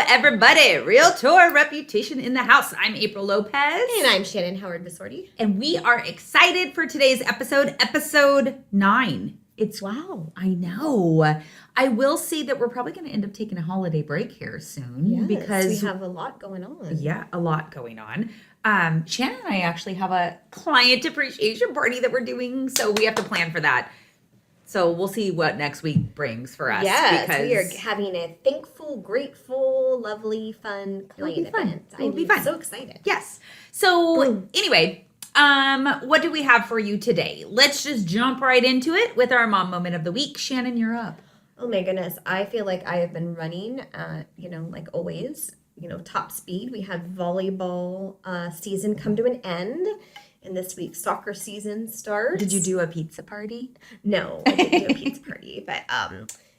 everybody. Realtor Reputation in the house. I'm Apryl Lopez. And I'm Shannon Howard-Bisordi. And we are excited for today's episode 9. Wow. I know. I will say that we're probably going to end up taking a holiday break here soon. Yes, because we have a lot going on. Yeah, a lot going on. Shannon and I actually have a client appreciation party that we're doing, so we have to plan for that. So we'll see what next week brings for us. Yes, because we are having a thankful, grateful, lovely, fun client event. It'll be fun. I'm so excited. Yes. So anyway, what do we have for you today? Let's just jump right into it with our mom moment of the week. Shannon, you're up. Oh my goodness. I feel like I have been running, like always, top speed. We had volleyball season come to an end. And this week's soccer season starts. Did you do a pizza party? No, I didn't do a pizza party, but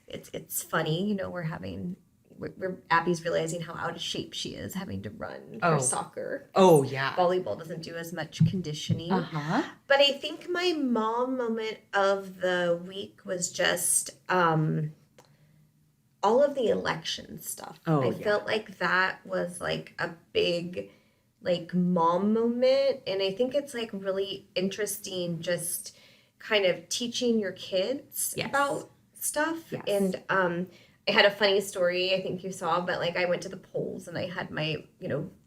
it's funny. We're Abby's realizing how out of shape she is having to run for soccer. Oh yeah, volleyball doesn't do as much conditioning. But I think my mom moment of the week was just all of the election stuff. I felt like that was like a big mom moment, and I think it's like really interesting just kind of teaching your kids about stuff. And I had a funny story, I think you saw, but I went to the polls and I had my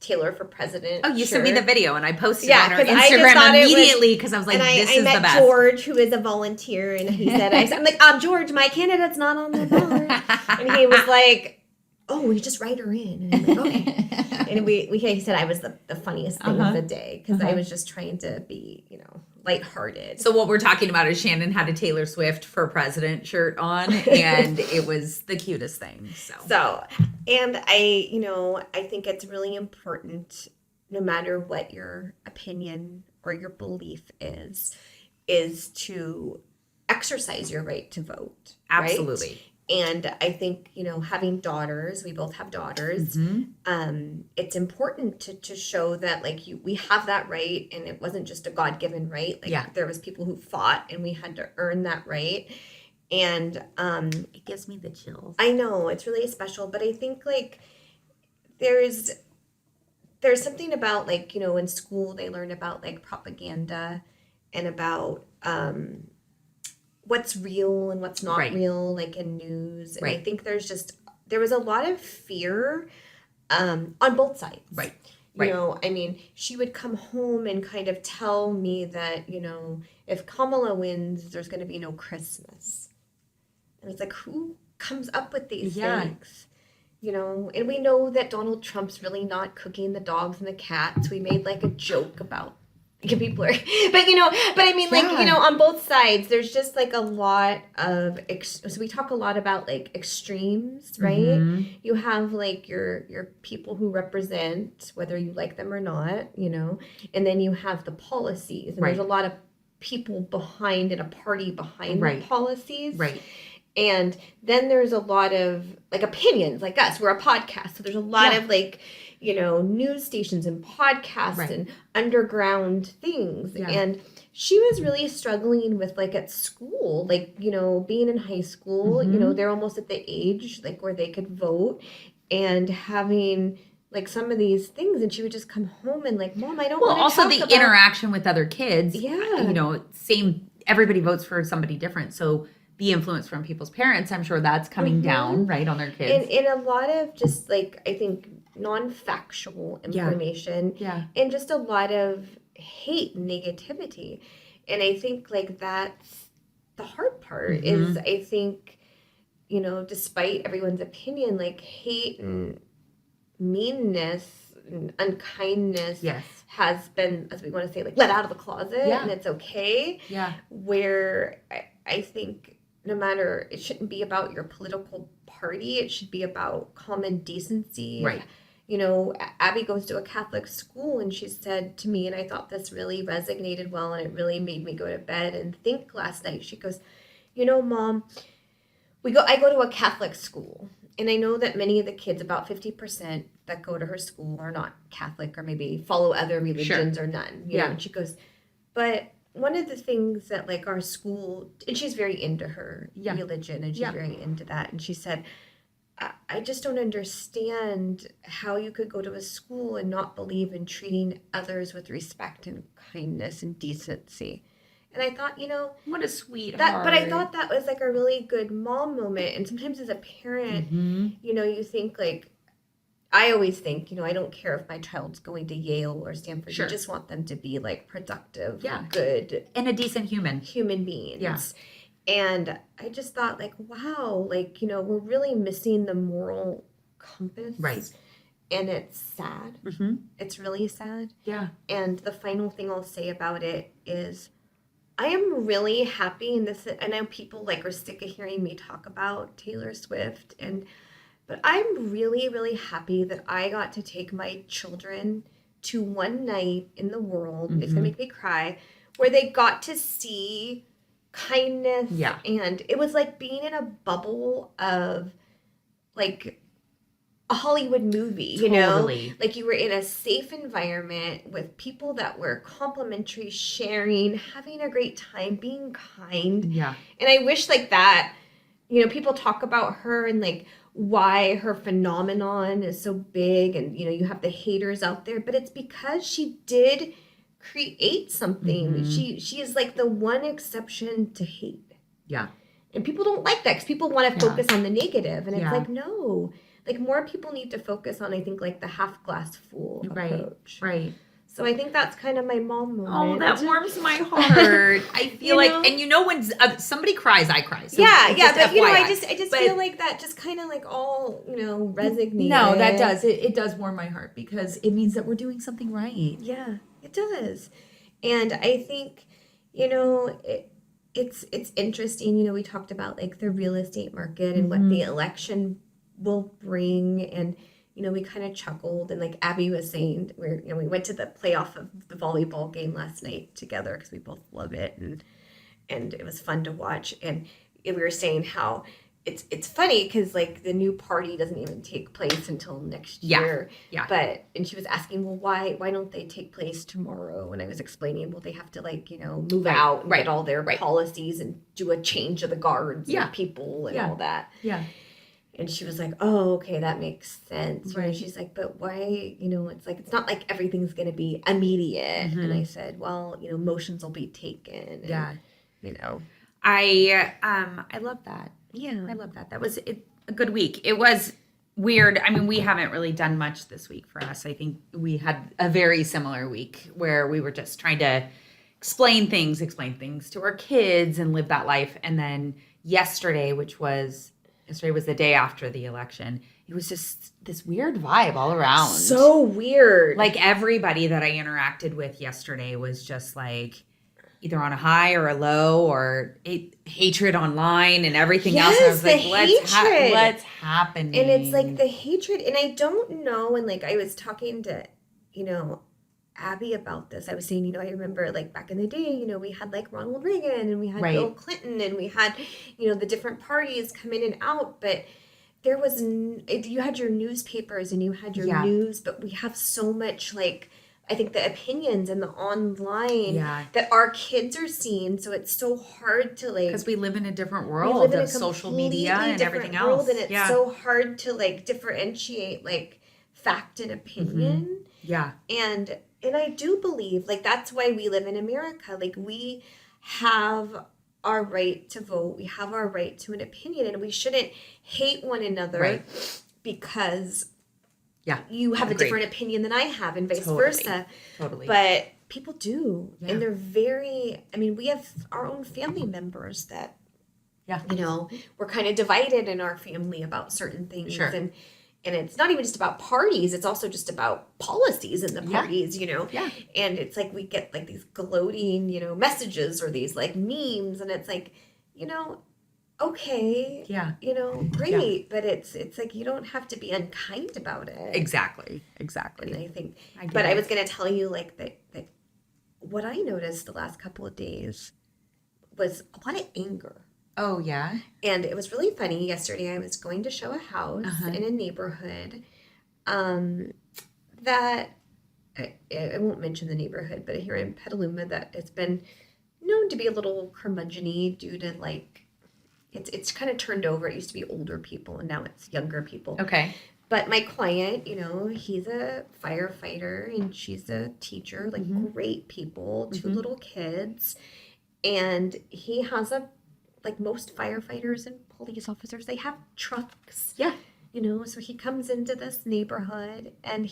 Taylor for president you shirt. sent me the video and I posted it on our I Instagram immediately because I was like, this is the best. And I met George, who is a volunteer, and he said, I'm like, George, my candidate's not on the ballot. And he was like, oh, we just write her in. And I'm like, okay. And he said I was the funniest thing of the day because I was just trying to be, lighthearted. So what we're talking about is Shannon had a Taylor Swift for president shirt on, and it was the cutest thing. And I think it's really important, no matter what your opinion or your belief is to exercise your right to vote. Absolutely. Right? And I think, having daughters, we both have daughters, it's important to show that, we have that right, and it wasn't just a God-given right. There was people who fought, and we had to earn that right. And it gives me the chills. I know, it's really special, but I think, there's something about, in school they learn about, propaganda and about what's real and what's not real, in news. And I think there was a lot of fear on both sides. Right. She would come home and kind of tell me that, if Kamala wins, there's going to be no Christmas. And it's like, who comes up with these things? And we know that Donald Trump's really not cooking the dogs and the cats. We made a joke about people are, on both sides, there's just a lot of, so we talk a lot about extremes, right? You have your people who represent, whether you like them or not, and then you have the policies, and there's a lot of people behind and a party behind the policies. Right. And then there's a lot of opinions like us. We're a podcast. So there's a lot of news stations and podcasts and underground things. Yeah. And she was really struggling with at school, being in high school, they're almost at the age where they could vote and having some of these things. And she would just come home and Mom, I don't want to also talk the about interaction with other kids. Yeah. Same, everybody votes for somebody different. So the influence from people's parents, I'm sure that's coming down, right, on their kids. And a lot of just, I think, non-factual information. Yeah. And just a lot of hate and negativity. And I think, that's the hard part is, I think, despite everyone's opinion, hate and meanness and unkindness has been, as we want to say, let out of the closet, and it's okay. Yeah. Where I think no matter, it shouldn't be about your political party. It should be about common decency. Right. Abby goes to a Catholic school, and she said to me, and I thought this really resonated well, and it really made me go to bed and think last night. She goes, Mom, I go to a Catholic school, and I know that many of the kids, about 50% that go to her school, are not Catholic or maybe follow other religions or none. You know? And she goes, but one of the things that our school, and she's very into her religion, and she's very into that, and she said, I just don't understand how you could go to a school and not believe in treating others with respect and kindness and decency. And I thought, what a sweetheart. But I thought that was like a really good mom moment. And sometimes as a parent, you think like, I always think, I don't care if my child's going to Yale or Stanford. Sure. You just want them to be like productive, Yeah. good, and a decent human beings. Yeah. And I just thought like, wow, like, we're really missing the moral compass. Right. And it's sad. It's really sad. Yeah. And the final thing I'll say about it is I am really happy in this. I know people like are sick of hearing me talk about Taylor Swift, but I'm really, really happy that I got to take my children to one night in the world. It's gonna make me cry, where they got to see kindness. Yeah. And it was like being in a bubble of like a Hollywood movie, Totally. like you were in a safe environment with people that were complimentary, sharing, having a great time, being kind. Yeah. And I wish like that, people talk about her and like why her phenomenon is so big and, you have the haters out there, but it's because she did create something. She is like the one exception to hate. Yeah. And people don't like that because people want to focus on the negative. And it's like, no. Like, more people need to focus on, I think, like, the half-glass full approach. Right. So I think that's kind of my mom moment. Oh, that warms my heart. I feel like, and when somebody cries, I cry. So but FYI. I just feel like that just kind of like all, resonated. No, that does. It does warm my heart because it means that we're doing something right. Yeah, it does. And I think, it's interesting, we talked about like the real estate market and what the election will bring, and we kind of chuckled, and like Abby was saying, we went to the playoff of the volleyball game last night together because we both love it, and it was fun to watch, and we were saying how it's funny because like the new party doesn't even take place until next year. And she was asking, well, why don't they take place tomorrow? And I was explaining, well, they have to like move out and get all their policies and do a change of the guards and people and all that. And she was like, oh, okay, that makes sense. Right. She's like, but why, it's like, it's not like everything's going to be immediate. And I said, well, motions will be taken. And, I love that. Yeah. I love that. That was a good week. It was weird. I mean, we haven't really done much this week for us. I think we had a very similar week where we were just trying to explain things to our kids and live that life. And then yesterday was the day after the election. It was just this weird vibe all around. So weird. Like everybody that I interacted with yesterday was just like either on a high or a low, or hatred online and everything else. And I was like, what's happening? And it's like the hatred. And I don't know. And like I was talking to, Abby about this. I was saying, I remember like back in the day, we had like Ronald Reagan and we had Bill Clinton and we had, the different parties come in and out. But there was, you had your newspapers and you had your news, but we have so much like, I think the opinions and the online that our kids are seeing. So it's so hard to like, because we live in a different world of social media and everything else. And it's so hard to like differentiate like fact and opinion. And I do believe, like, that's why we live in America. Like, we have our right to vote. We have our right to an opinion. And we shouldn't hate one another because you have a different opinion than I have and vice versa. Totally. But people do. Yeah. And they're very, we have our own family members that, we're kind of divided in our family about certain things. Sure. And it's not even just about parties. It's also just about policies in the parties, And it's like we get like these gloating, messages or these like memes. And it's like, okay. Great. But it's like you don't have to be unkind about it. Exactly. And I think, I was going to tell you like that what I noticed the last couple of days was a lot of anger. Oh, yeah? And it was really funny. Yesterday, I was going to show a house in a neighborhood that, I won't mention the neighborhood, but here in Petaluma, that it's been known to be a little curmudgeon-y due to, like, it's kind of turned over. It used to be older people, and now it's younger people. Okay. But my client, he's a firefighter and she's a teacher, like great people, 2 little kids. And he has like most firefighters and police officers, they have trucks. Yeah. So he comes into this neighborhood and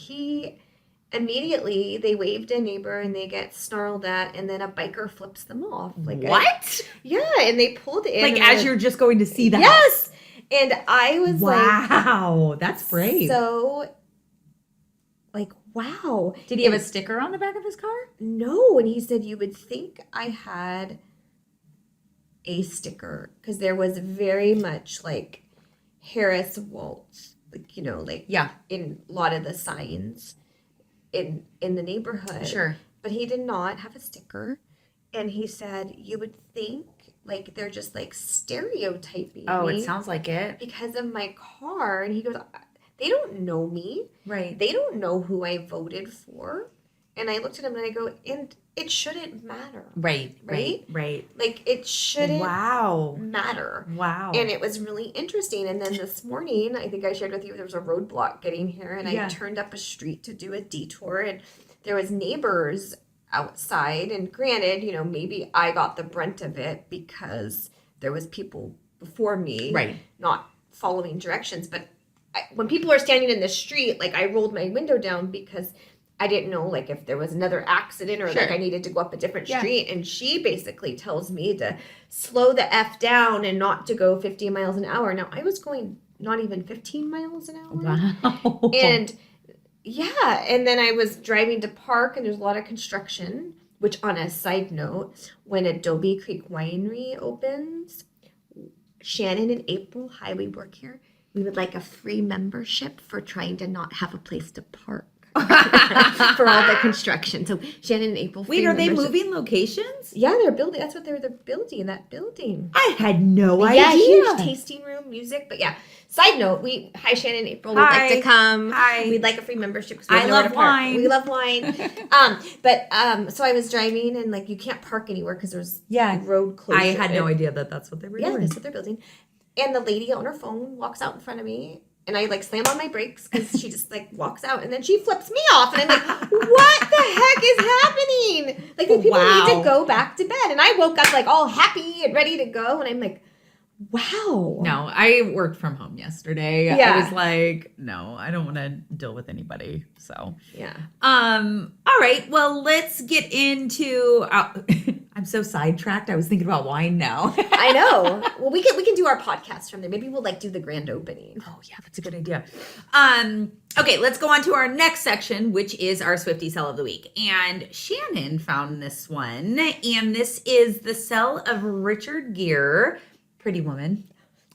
immediately they waved a neighbor and they get snarled at, and then a biker flips them off. Like what? Yeah, and they pulled in. Like as you're just going to see the house. Yes. And I was wow, that's brave. So, like, wow. Did he have a sticker on the back of his car? No. And he said, you would think I had a sticker, because there was very much like Harris Waltz, like, in a lot of the signs in the neighborhood. Sure. But he did not have a sticker. And he said, you would think like they're just like stereotyping me. It sounds like it. Because of my car. And he goes, they don't know me. Right. They don't know who I voted for. And I looked at him and I go, and it shouldn't matter. Right. Like it shouldn't matter. Wow. And it was really interesting. And then this morning, I think I shared with you, there was a roadblock getting here, and I turned up a street to do a detour, and there was neighbors outside. And granted, maybe I got the brunt of it because there was people before me not following directions. But when people are standing in the street, like I rolled my window down because I didn't know like if there was another accident or like I needed to go up a different street. And she basically tells me to slow the F down and not to go 50 miles an hour. Now I was going not even 15 miles an hour. Wow. And and then I was driving to park, and there's a lot of construction, which on a side note, when Adobe Creek Winery opens, Shannon and Apryl, hi, we work here, we would like a free membership for trying to not have a place to park. For all the construction. So Shannon and Apryl. Wait, are they moving locations? Yeah, they're building. That's what they're building. That building. I had no idea. Yeah, huge tasting room, music. But yeah. Side note: Hi, Shannon and Apryl. We'd like to come. Hi. We'd like a free membership. I love wine. We love wine. So I was driving, and like you can't park anywhere because there's road closure. I had no idea that that's what they were doing. Yeah, that's what they're building. And the lady on her phone walks out in front of me. And I like slam on my brakes because she just like walks out, and then she flips me off, and I'm like, what the heck is happening? Like these people need to go back to bed. And I woke up like all happy and ready to go, and I'm like, wow. No, I worked from home yesterday. Yeah. I was like, no, I don't want to deal with anybody. So yeah. All right. Well, let's get into. I'm so sidetracked. I was thinking about wine now. I know. Well, we can do our podcast from there. Maybe we'll like do the grand opening. Oh yeah, that's a good idea. Okay, let's go on to our next section, which is our Swiftie Sale of the Week. And Shannon found this one, and this is the sale of Richard Gere, Pretty Woman.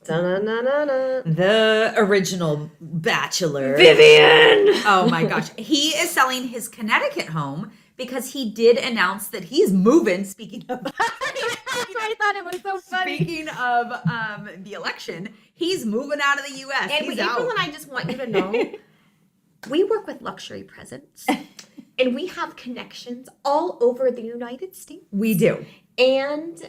Da-na-na-na-na. The original Bachelor. Vivian! Oh my gosh. He is selling his Connecticut home because he did announce that he's moving. Speaking of, I thought it was so funny. Speaking of the election, he's moving out of the U.S. And he's April out. and I just want you to know, we work with luxury presents, and we have connections all over the United States. We do, and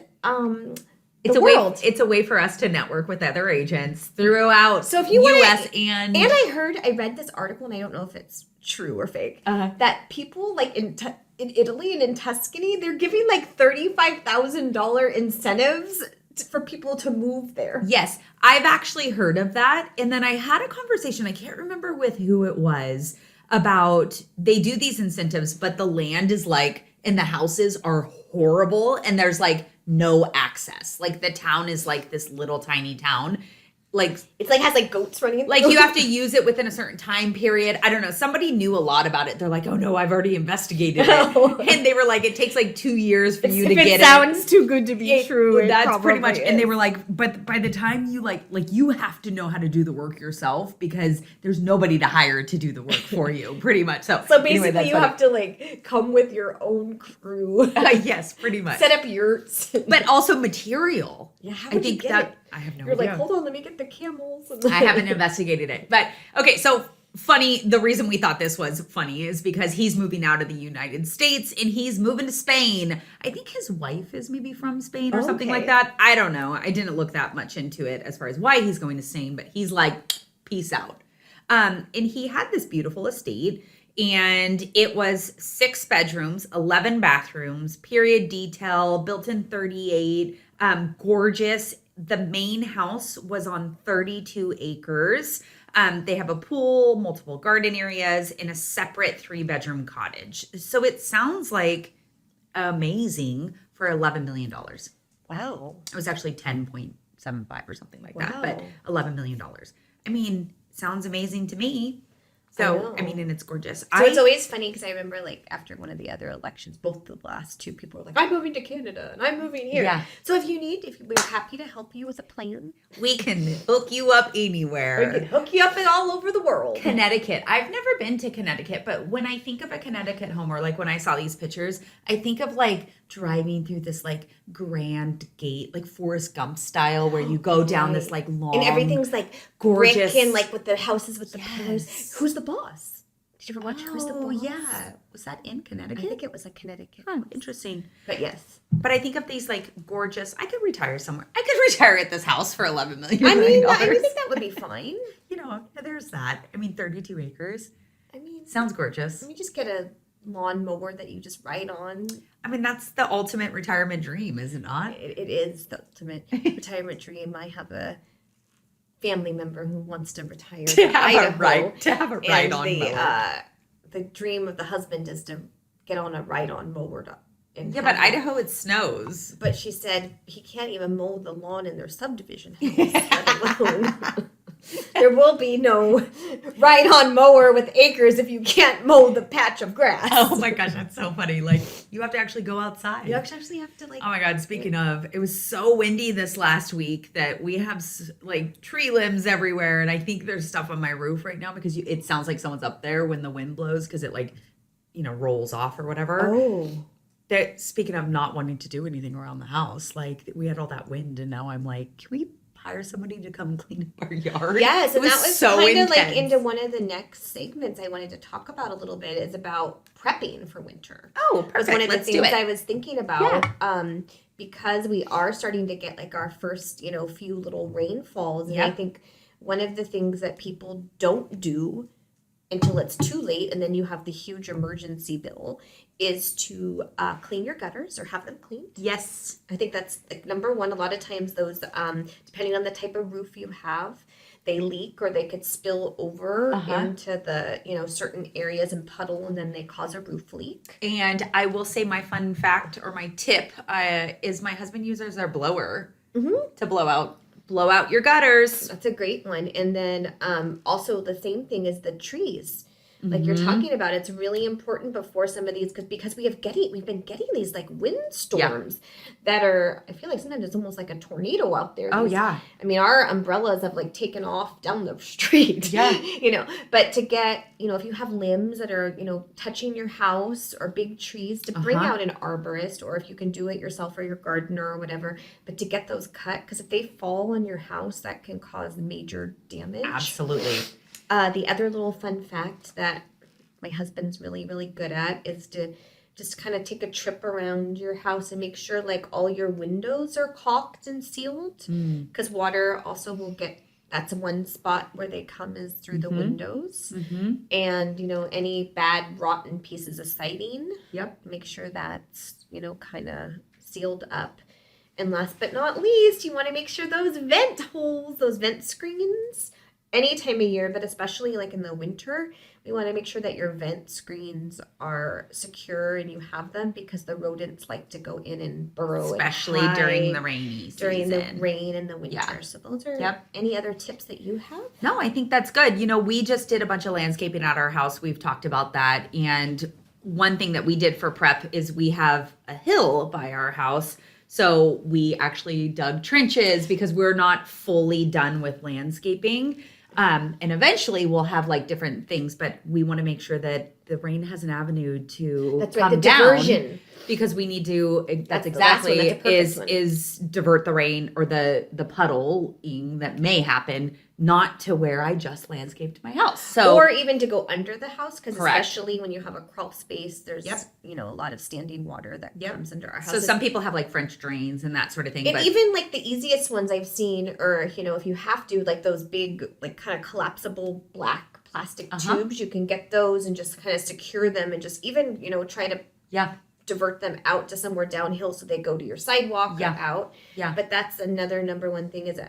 it's a world. It's a way for us to network with other agents throughout. So if you U.S. and I read this article, and I don't know if it's true or fake, that people like in Italy and in Tuscany, they're giving like $35,000 incentives for people to move there. Yes, I've actually heard of that. And then I had a conversation, I can't remember with who it was, about they do these incentives, but the land is like, and the houses are horrible, and there's like no access. Like the town is like this little tiny town. Like it's like has like goats running. Like you have to use it within a certain time period. I don't know. Somebody knew a lot about it. They're like, oh no, I've already investigated it. And they were like, it takes like 2 years for you to get it. It sounds too good to be true. That's pretty much. And they were like, but by the time you like you have to know how to do the work yourself because there's nobody to hire to do the work for you, pretty much. So basically anyway, you have to like come with your own crew. Yes, pretty much. Set up yurts. But also material. Yeah, how would you get it? I have no You're idea. like, hold on, let me get the camels. I haven't investigated it. But okay, so funny, the reason we thought this was funny is because he's moving out of the United States and he's moving to Spain. I think his wife is maybe from Spain or something like that. I don't know. I didn't look that much into it as far as why he's going to Spain, but he's like, peace out. And he had this beautiful estate, and it was 6 bedrooms, 11 bathrooms, period detail, built in 38, gorgeous. The main house was on 32 acres. They have a pool, multiple garden areas, and a separate 3-bedroom cottage. So it sounds like amazing for $11 million. Wow. It was actually 10.75 or something like that, but $11 million. I mean, sounds amazing to me. So, I mean, and it's gorgeous. So it's always funny because I remember, like, after one of the other elections, both the last 2 people were like, I'm moving to Canada and I'm moving here. Yeah. So if we're happy to help you with a plan. We can hook you up anywhere. We can hook you up in all over the world. Connecticut. I've never been to Connecticut, but when I think of a Connecticut home, or like when I saw these pictures, I think of like driving through this like grand gate, like Forrest Gump style, where you go down this like long, and everything's like gorgeous, brick and like with the houses with the pillars. Who's the boss? Did you ever watch Who's the Boss? Yeah. Was that in Connecticut? I think it was a Connecticut. Oh, interesting. But yes. But I think of these like gorgeous, I could retire somewhere. I could retire at this house for $11 million. I mean, I think that would be fine. You know, there's that. I mean, 32 acres. I mean, sounds gorgeous. Let me just get a lawn mower that you just ride on. I mean, that's the ultimate retirement dream, is it not? It is the ultimate retirement dream. I have a family member who wants to retire to have a ride on mower. The dream of the husband is to get on a ride-on mower. But Idaho, it snows. But she said he can't even mow the lawn in their subdivision house, let alone. There will be no ride-on mower with acres if you can't mow the patch of grass. Oh my gosh, that's so funny. Like, you have to actually go outside. You actually have to, like... Oh my God, speaking of, it was so windy this last week that we have, like, tree limbs everywhere. And I think there's stuff on my roof right now because it sounds like someone's up there when the wind blows because it, like, you know, rolls off or whatever. Oh. That, speaking of not wanting to do anything around the house, like, we had all that wind and now I'm like, can we hire somebody to come clean up our yard? Yes, and that was so kind of intense. like into one of the next segments I wanted to talk about a little bit is about prepping for winter. Oh, perfect. Was one of the Let's do things it. I was thinking about. Because we are starting to get like our first, few little rainfalls. And I think one of the things that people don't do until it's too late, and then you have the huge emergency bill, is to clean your gutters or have them cleaned. Yes. I think that's like number one. A lot of times those, depending on the type of roof you have, they leak or they could spill over into the, certain areas and puddle, and then they cause a roof leak. And I will say my fun fact or my tip is my husband uses our blower to blow out your gutters. That's a great one. And then also the same thing is the trees. Like you're talking about, it's really important before some of these, because we've been getting these like windstorms that are, I feel like sometimes it's almost like a tornado out there. Oh yeah. I mean, our umbrellas have like taken off down the street. Yeah. But to get, if you have limbs that are, touching your house or big trees, to bring out an arborist, or if you can do it yourself or your gardener or whatever, but to get those cut, because if they fall on your house, that can cause major damage. Absolutely. The other little fun fact that my husband's really, really good at is to just kind of take a trip around your house and make sure like all your windows are caulked and sealed, because water also will get, that's one spot where they come is through the windows. And, any bad rotten pieces of siding, make sure that's, kind of sealed up. And last but not least, you want to make sure those vent holes, those vent screens, any time of year, but especially like in the winter, we want to make sure that your vent screens are secure and you have them, because the rodents like to go in and burrow, especially during the rainy season. During the rain and the winter. So those are any other tips that you have? No, I think that's good. We just did a bunch of landscaping at our house. We've talked about that. And one thing that we did for prep is we have a hill by our house. So we actually dug trenches because we're not fully done with landscaping. And eventually we'll have like different things, but we want to make sure that the rain has an avenue to That's come right, the down diversion. because we need to. That's the last one. exactly That's a perfect one. is divert the rain or the puddling that may happen, not to where I just landscaped my house. So or even to go under the house, because Correct. especially when you have a crawl space, there's a lot of standing water that comes under our house. So some people have like French drains and that sort of thing. And but even like the easiest ones I've seen are, if you have to, like those big, like kind of collapsible black plastic tubes, you can get those and just kind of secure them and just even, try to divert them out to somewhere downhill so they go to your sidewalk or out. Yeah. But that's another number one thing is,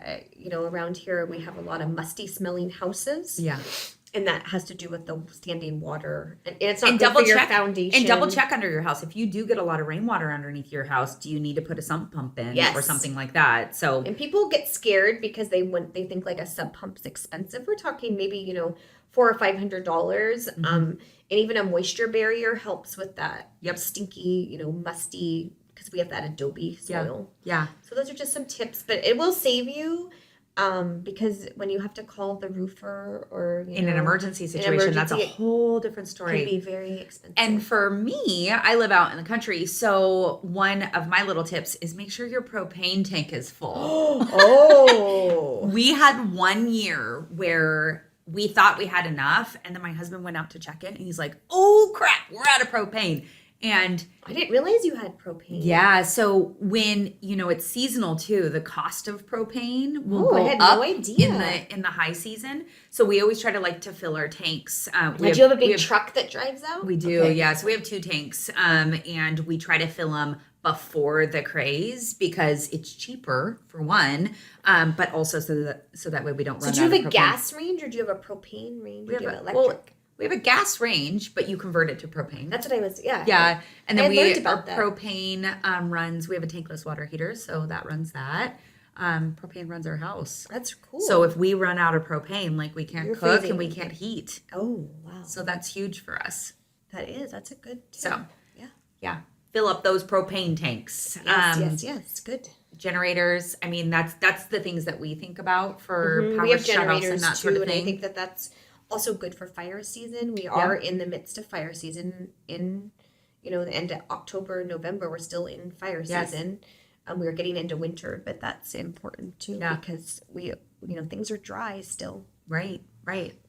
around here we have a lot of musty smelling houses. Yeah. And that has to do with the standing water. And it's not good for your foundation. And double check under your house. If you do get a lot of rainwater underneath your house, do you need to put a sump pump in or something like that? So and people get scared because they think like a sump pump's expensive. We're talking maybe, $400 or $500. Mm-hmm. And even a moisture barrier helps with that stinky, musty, because we have that adobe soil. Yeah. So those are just some tips, but it will save you. Because when you have to call the roofer or in an emergency situation, that's a whole different story. It can be very expensive. And for me, I live out in the country, so one of my little tips is make sure your propane tank is full. We had one year where we thought we had enough, and then my husband went out to check it, and he's like, "Oh crap, we're out of propane." And I didn't realize you had propane. Yeah. So when, it's seasonal too, the cost of propane will go up no idea. in the high season. So we always try to fill our tanks. Do you have a big truck that drives out? We do. Okay. Yeah. So we have 2 tanks and we try to fill them before the craze because it's cheaper for one, but also so that way we don't run out of propane. So do you have a gas range or do you have a propane range? Or do you have electric? We have a gas range, but you convert it to propane. That's what I was, Yeah. And then our propane runs, we have a tankless water heater, so that runs that. Propane runs our house. That's cool. So if we run out of propane, we can't cook and we can't heat. Oh, wow. So that's huge for us. That's a good tip. So, yeah. Fill up those propane tanks. Yes. Good. Generators. I mean, that's the things that we think about for power shutoffs and that sort of thing. And I think that's also good for fire season. We are in the midst of fire season in, the end of October, November. We're still in fire season. We're getting into winter, but that's important too because we, things are dry still. Right.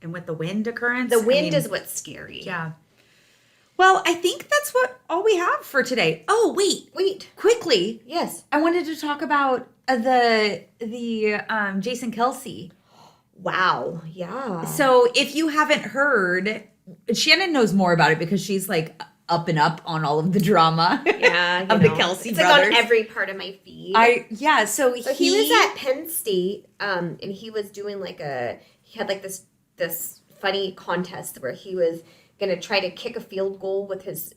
And with the wind occurrence. The wind is what's scary. Yeah. Well, I think that's all we have for today. Oh, wait. Quickly. Yes. I wanted to talk about the Jason Kelsey. Wow. Yeah. So if you haven't heard, Shannon knows more about it because she's up and up on all of the drama of the Kelsey brothers. On every part of my feed. So he was at Penn State and he was doing he had this funny contest where he was going to try to kick a field goal with his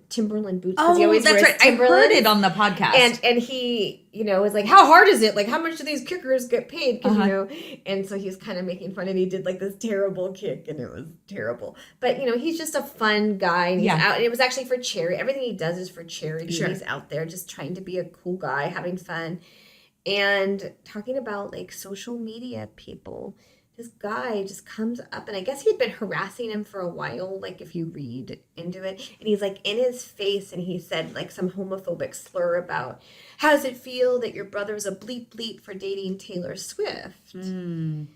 Timberland boots. Oh, he always that's right. I heard it on the podcast. And he, was like, how hard is it? How much do these kickers get paid? And so he was kind of making fun and he did this terrible kick and it was terrible. But, he's just a fun guy and he's out. And it was actually for charity. Everything he does is for charity. Sure. He's out there just trying to be a cool guy, having fun. And talking about social media people. This guy just comes up, and I guess he'd been harassing him for a while, if you read into it. And he's, in his face, and he said, some homophobic slur about, how does it feel that your brother's a bleep bleep for dating Taylor Swift? And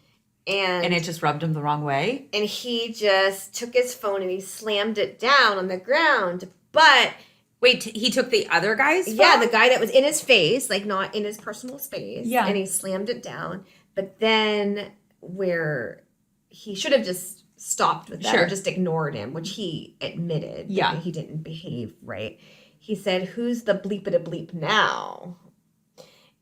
it just rubbed him the wrong way? And he just took his phone and he slammed it down on the ground. But... Wait, he took the other guy's phone? Yeah, the guy that was in his face, not in his personal space. Yeah. And he slammed it down. But then... where he should have just stopped with that or just ignored him, which he admitted that he didn't behave right. He said, who's the bleep-a-bleep now?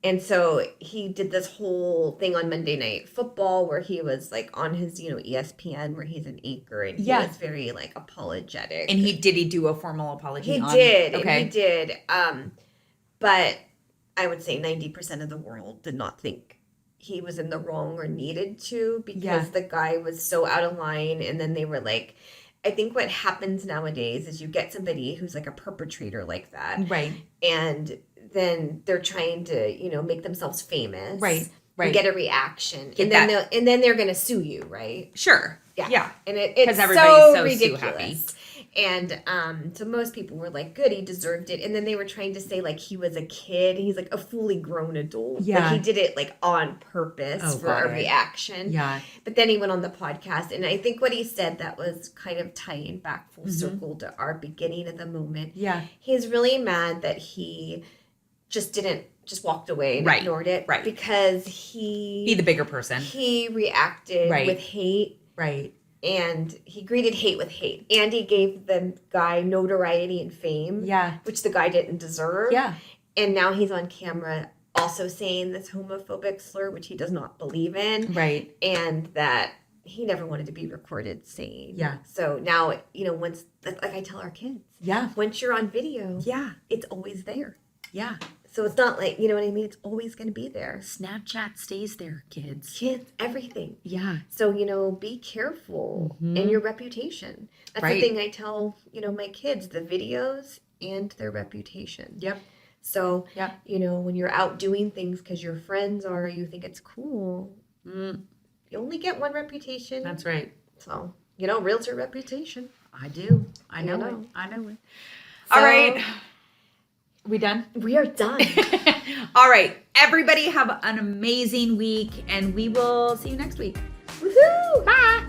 And so he did this whole thing on Monday Night Football where he was on his, ESPN where he's an anchor and he was very apologetic. And did he do a formal apology? He did. Okay. He did. But I would say 90% of the world did not think he was in the wrong or needed to because the guy was so out of line. And then they were I think what happens nowadays is you get somebody who's a perpetrator like that. Right. And then they're trying to, make themselves famous. Right. And get a reaction. And then they're going to sue you, right? Sure. Yeah. And it's everybody's so ridiculous. Sue happy. And so most people were like, good, he deserved it. And then they were trying to say like he was a kid. He's like a fully grown adult. Yeah. Like he did it like on purpose for a reaction. Yeah. But then he went on the podcast. And I think what he said that was kind of tying back full circle to our beginning of the moment. Yeah. He's really mad that he just walked away and ignored it. Right. Because be the bigger person. He reacted with hate. Right. And he greeted hate with hate. And he gave the guy notoriety and fame. Yeah. Which the guy didn't deserve. Yeah. And now he's on camera also saying this homophobic slur, which he does not believe in. Right. And that he never wanted to be recorded saying. Yeah. So now, once, like I tell our kids. Yeah. Once you're on video. Yeah. It's always there. Yeah. So it's not like, you know what I mean? It's always going to be there. Snapchat stays there, kids. Kids, everything. Yeah. So, be careful in your reputation. That's the thing I tell, my kids, the videos and their reputation. Yep. So, when you're out doing things because your friends are, you think it's cool, you only get one reputation. That's right. So, Realtor Reputation. I do. I know it. I know it. So, all right. We done? We are done. All right. Everybody have an amazing week, and we will see you next week. Woohoo! Bye.